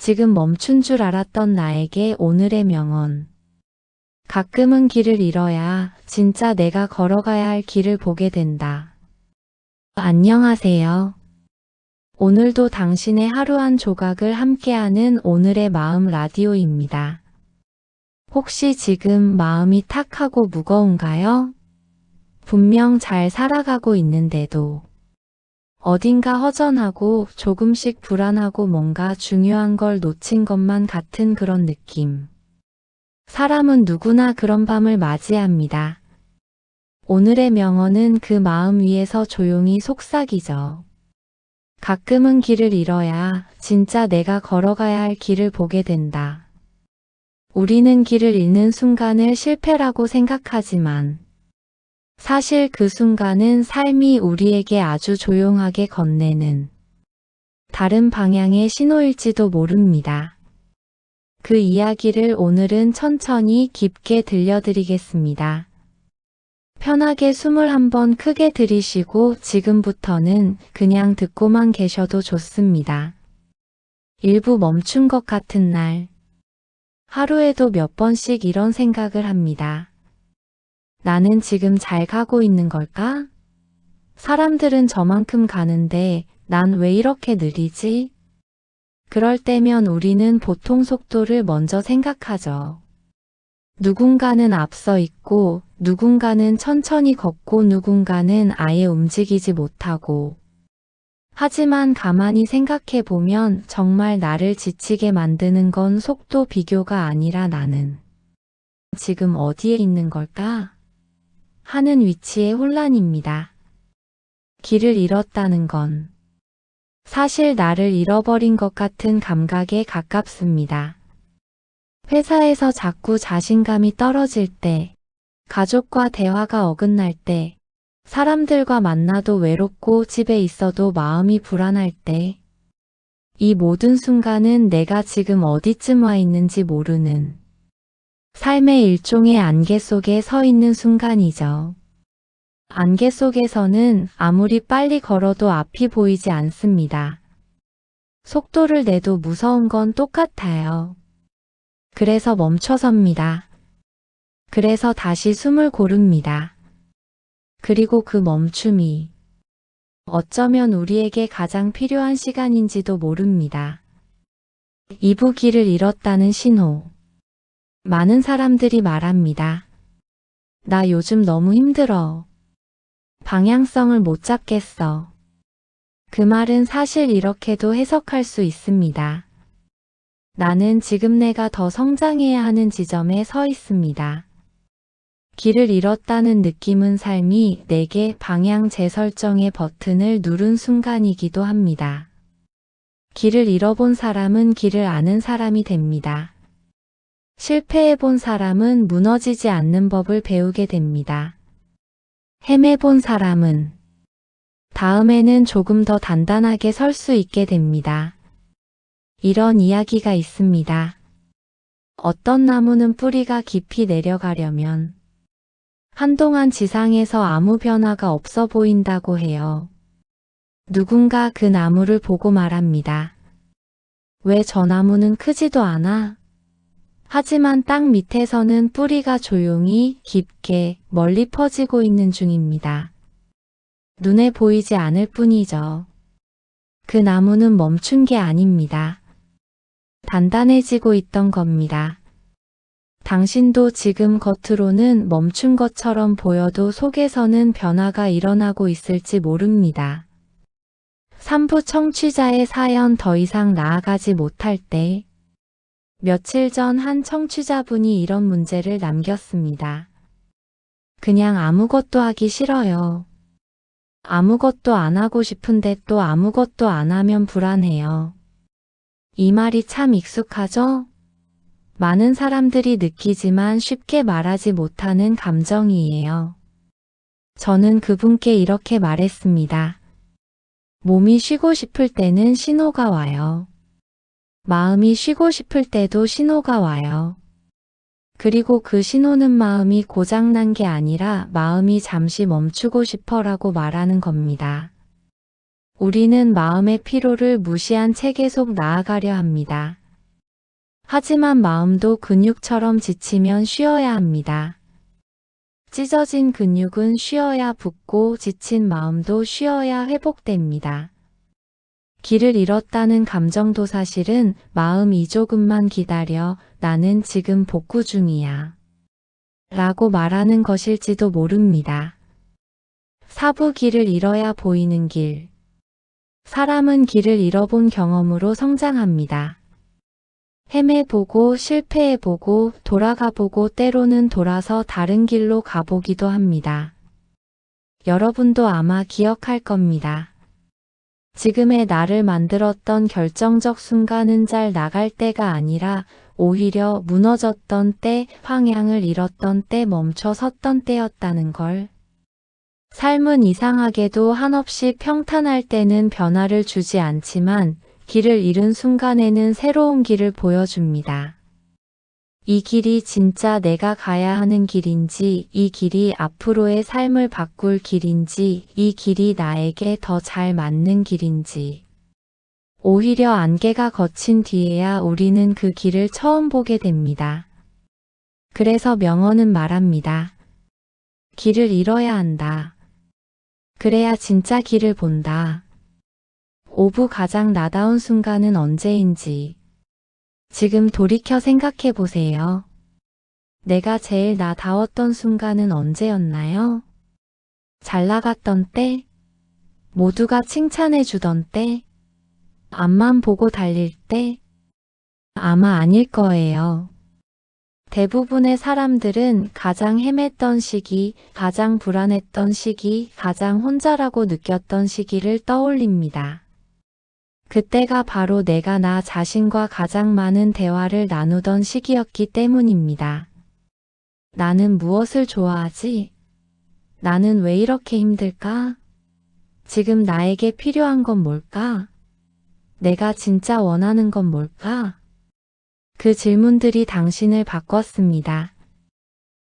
지금 멈춘 줄 알았던 나에게 오늘의 명언. 가끔은 길을 잃어야 진짜 내가 걸어가야 할 길을 보게 된다. 안녕하세요. 오늘도 당신의 하루 한 조각을 함께하는 오늘의 마음 라디오입니다. 혹시 지금 마음이 탁하고 무거운가요? 분명 잘 살아가고 있는데도 어딘가 허전하고 조금씩 불안하고 뭔가 중요한 걸 놓친 것만 같은 그런 느낌. 사람은 누구나 그런 밤을 맞이합니다. 오늘의 명언은 그 마음 위에서 조용히 속삭이죠. 가끔은 길을 잃어야 진짜 내가 걸어가야 할 길을 보게 된다. 우리는 길을 잃는 순간을 실패라고 생각하지만 사실 그 순간은 삶이 우리에게 아주 조용하게 건네는 다른 방향의 신호일지도 모릅니다. 그 이야기를 오늘은 천천히 깊게 들려드리겠습니다. 편하게 숨을 한번 크게 들이쉬고 지금부터는 그냥 듣고만 계셔도 좋습니다. 일부 멈춘 것 같은 날, 하루에도 몇 번씩 이런 생각을 합니다. 나는 지금 잘 가고 있는 걸까? 사람들은 저만큼 가는데 난 왜 이렇게 느리지? 그럴 때면 우리는 보통 속도를 먼저 생각하죠. 누군가는 앞서 있고, 누군가는 천천히 걷고, 누군가는 아예 움직이지 못하고. 하지만 가만히 생각해 보면 정말 나를 지치게 만드는 건 속도 비교가 아니라 나는 지금 어디에 있는 걸까? 하는 위치의 혼란입니다. 길을 잃었다는 건 사실 나를 잃어버린 것 같은 감각에 가깝습니다. 회사에서 자꾸 자신감이 떨어질 때, 가족과 대화가 어긋날 때, 사람들과 만나도 외롭고 집에 있어도 마음이 불안할 때, 이 모든 순간은 내가 지금 어디쯤 와 있는지 모르는 삶의 일종의 안개 속에 서 있는 순간이죠. 안개 속에서는 아무리 빨리 걸어도 앞이 보이지 않습니다. 속도를 내도 무서운 건 똑같아요. 그래서 멈춰섭니다. 그래서 다시 숨을 고릅니다. 그리고 그 멈춤이 어쩌면 우리에게 가장 필요한 시간인지도 모릅니다. 2부 길을 잃었다는 신호. 많은 사람들이 말합니다. 나 요즘 너무 힘들어. 방향성을 못 잡겠어. 그 말은 사실 이렇게도 해석할 수 있습니다. 나는 지금 내가 더 성장해야 하는 지점에 서 있습니다. 길을 잃었다는 느낌은 삶이 내게 방향 재설정의 버튼을 누른 순간이기도 합니다. 길을 잃어본 사람은 길을 아는 사람이 됩니다. 실패해본 사람은 무너지지 않는 법을 배우게 됩니다. 헤매본 사람은 다음에는 조금 더 단단하게 설 수 있게 됩니다. 이런 이야기가 있습니다. 어떤 나무는 뿌리가 깊이 내려가려면 한동안 지상에서 아무 변화가 없어 보인다고 해요. 누군가 그 나무를 보고 말합니다. 왜 저 나무는 크지도 않아? 하지만 땅 밑에서는 뿌리가 조용히 깊게 멀리 퍼지고 있는 중입니다. 눈에 보이지 않을 뿐이죠. 그 나무는 멈춘 게 아닙니다. 단단해지고 있던 겁니다. 당신도 지금 겉으로는 멈춘 것처럼 보여도 속에서는 변화가 일어나고 있을지 모릅니다. 3부 청취자의 사연 더 이상 나아가지 못할 때 며칠 전 한 청취자분이 이런 문제를 남겼습니다. 그냥 아무것도 하기 싫어요. 아무것도 안 하고 싶은데 또 아무것도 안 하면 불안해요. 이 말이 참 익숙하죠? 많은 사람들이 느끼지만 쉽게 말하지 못하는 감정이에요. 저는 그분께 이렇게 말했습니다. 몸이 쉬고 싶을 때는 신호가 와요. 마음이 쉬고 싶을 때도 신호가 와요. 그리고 그 신호는 마음이 고장난 게 아니라 마음이 잠시 멈추고 싶어라고 말하는 겁니다. 우리는 마음의 피로를 무시한 채 계속 나아가려 합니다. 하지만 마음도 근육처럼 지치면 쉬어야 합니다. 찢어진 근육은 쉬어야 붙고 지친 마음도 쉬어야 회복됩니다. 길을 잃었다는 감정도 사실은 마음이 조금만 기다려 나는 지금 복구 중이야 라고 말하는 것일지도 모릅니다. 사부 길을 잃어야 보이는 길. 사람은 길을 잃어본 경험으로 성장합니다. 헤매보고 실패해보고 돌아가보고 때로는 돌아서 다른 길로 가보기도 합니다. 여러분도 아마 기억할 겁니다. 지금의 나를 만들었던 결정적 순간은 잘 나갈 때가 아니라 오히려 무너졌던 때, 방향을 잃었던 때, 멈춰 섰던 때였다는 걸. 삶은 이상하게도 한없이 평탄할 때는 변화를 주지 않지만 길을 잃은 순간에는 새로운 길을 보여줍니다. 이 길이 진짜 내가 가야 하는 길인지, 이 길이 앞으로의 삶을 바꿀 길인지, 이 길이 나에게 더 잘 맞는 길인지. 오히려 안개가 걷힌 뒤에야 우리는 그 길을 처음 보게 됩니다. 그래서 명언은 말합니다. 길을 잃어야 한다. 그래야 진짜 길을 본다. 오부 가장 나다운 순간은 언제인지 지금 돌이켜 생각해 보세요. 내가 제일 나다웠던 순간은 언제였나요? 잘 나갔던 때? 모두가 칭찬해 주던 때? 앞만 보고 달릴 때? 아마 아닐 거예요. 대부분의 사람들은 가장 헤맸던 시기, 가장 불안했던 시기, 가장 혼자라고 느꼈던 시기를 떠올립니다. 그때가 바로 내가 나 자신과 가장 많은 대화를 나누던 시기였기 때문입니다. 나는 무엇을 좋아하지? 나는 왜 이렇게 힘들까? 지금 나에게 필요한 건 뭘까? 내가 진짜 원하는 건 뭘까? 그 질문들이 당신을 바꿨습니다.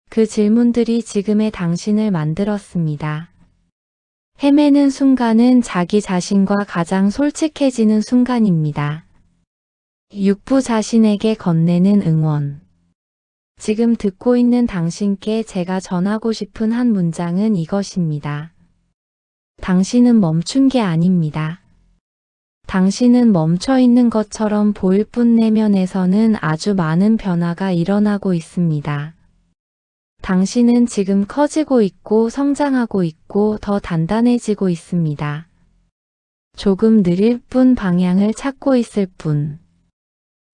그 질문들이 지금의 당신을 만들었습니다. 헤매는 순간은 자기 자신과 가장 솔직해지는 순간입니다. 육부 자신에게 건네는 응원. 지금 듣고 있는 당신께 제가 전하고 싶은 한 문장은 이것입니다. 당신은 멈춘 게 아닙니다. 당신은 멈춰 있는 것처럼 보일 뿐 내면에서는 아주 많은 변화가 일어나고 있습니다. 당신은 지금 커지고 있고 성장하고 있고 더 단단해지고 있습니다. 조금 느릴 뿐 방향을 찾고 있을 뿐.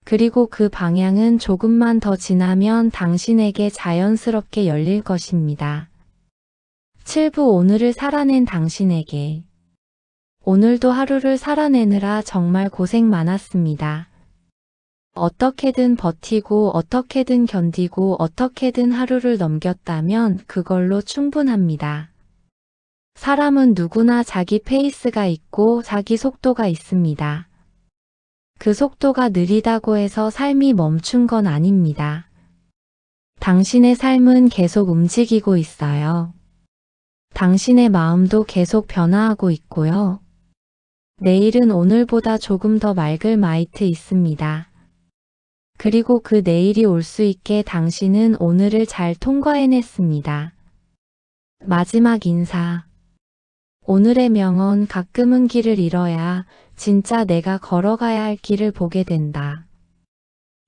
그리고 그 방향은 조금만 더 지나면 당신에게 자연스럽게 열릴 것입니다. 7부 오늘을 살아낸 당신에게. 오늘도 하루를 살아내느라 정말 고생 많았습니다. 어떻게든 버티고 어떻게든 견디고 어떻게든 하루를 넘겼다면 그걸로 충분합니다. 사람은 누구나 자기 페이스가 있고 자기 속도가 있습니다. 그 속도가 느리다고 해서 삶이 멈춘 건 아닙니다. 당신의 삶은 계속 움직이고 있어요. 당신의 마음도 계속 변화하고 있고요. 내일은 오늘보다 조금 더 맑을 마이트 있습니다. 그리고 그 내일이 올 수 있게 당신은 오늘을 잘 통과해냈습니다. 마지막 인사. 오늘의 명언 가끔은 길을 잃어야 진짜 내가 걸어가야 할 길을 보게 된다.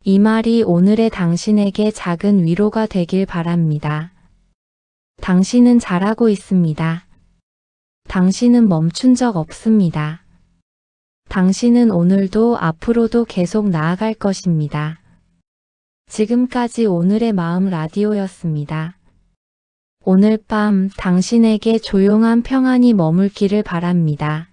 이 말이 오늘의 당신에게 작은 위로가 되길 바랍니다. 당신은 잘하고 있습니다. 당신은 멈춘 적 없습니다. 당신은 오늘도 앞으로도 계속 나아갈 것입니다. 지금까지 오늘의 마음 라디오였습니다. 오늘 밤 당신에게 조용한 평안이 머물기를 바랍니다.